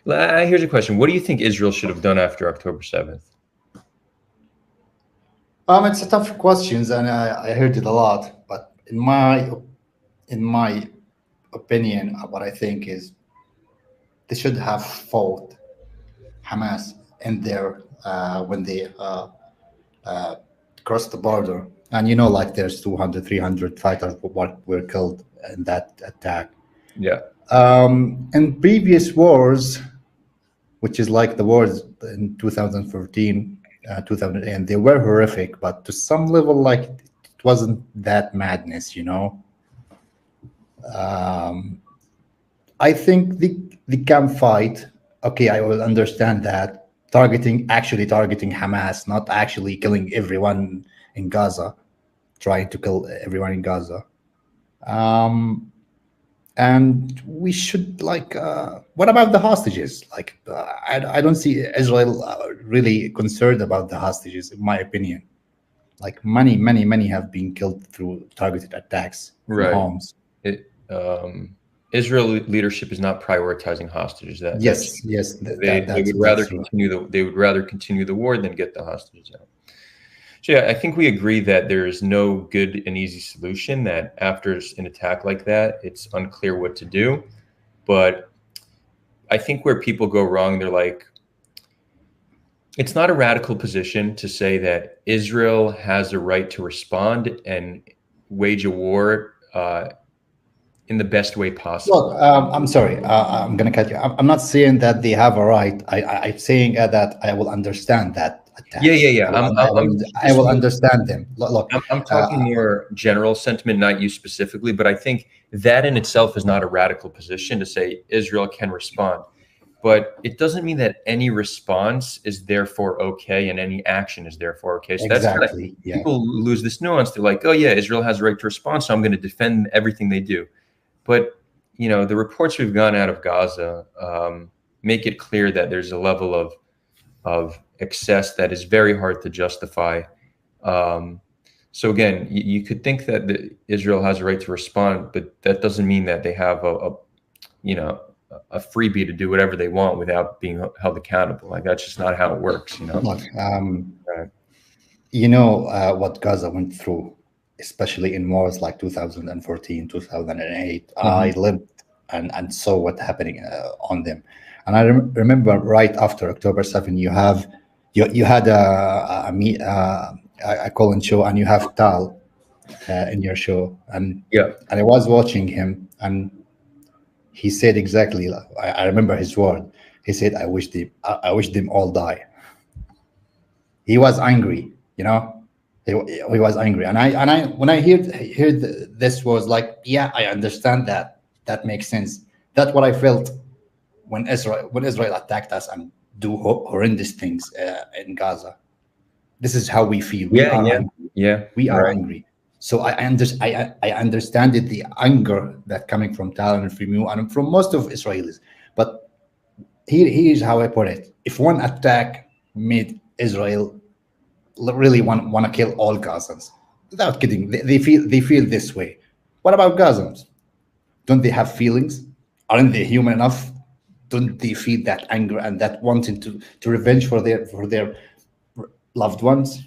Here's a question. What do you think Israel should have done after October 7th? It's a tough questions, and I heard it a lot. But in my opinion, what I think is they should have fought Hamas in there when they crossed the border. And like there's 200, 300 fighters what were killed in that attack. Yeah. In previous wars, which is like the wars in 2014, 2008, they were horrific, but to some level, like it wasn't that madness, I think the camp fight. Okay, I will understand that actually targeting Hamas, not actually killing everyone in Gaza, trying to kill everyone in Gaza. And we should what about the hostages? I don't see Israel really concerned about the hostages, in my opinion. Like many have been killed through targeted attacks in Right. homes. Israel leadership is not prioritizing hostages. Yes, they would rather continue the war than get the hostages out. So yeah, I think we agree that there is no good and easy solution, that after an attack like that, it's unclear what to do. But I think where people go wrong, they're like, it's not a radical position to say that Israel has a right to respond and wage a war in the best way possible. Look, I'm sorry, I'm going to cut you. I'm not saying that they have a right. I'm saying that I will understand that attack. Yeah. I will understand them. Look, I'm talking more general sentiment, not you specifically, but I think that in itself is not a radical position to say Israel can respond. But it doesn't mean that any response is therefore okay and any action is therefore okay. So exactly. That's people lose this nuance. They're like, oh yeah, Israel has a right to respond, so I'm going to defend everything they do. But the reports we've gotten out of Gaza make it clear that there's a level of excess that is very hard to justify. So again, you could think that Israel has a right to respond, but that doesn't mean that they have a freebie to do whatever they want without being held accountable. Like that's just not how it works. Look, Right. What Gaza went through, especially in wars like 2014, 2008. Mm-hmm. I lived and saw what happening on them. And I remember right after October 7, you had a call-in show, and you have Tal in your show, and I was watching him, and he said exactly. I remember his word. He said, "I wish them all die." He was angry, He was angry, and I when I heard this was like, yeah, I understand that. That makes sense. That's what I felt when Israel attacked us and do horrendous things in Gaza. This is how we feel. We are angry. We are angry. So I understand it, the anger that coming from Tal and from you and from most of Israelis. But here's how I put it: if one attack made Israel really want to kill all Gazans, without kidding, they feel this way. What about Gazans? Don't they have feelings? Aren't they human enough? Don't they feel that anger and that wanting to revenge for their loved ones?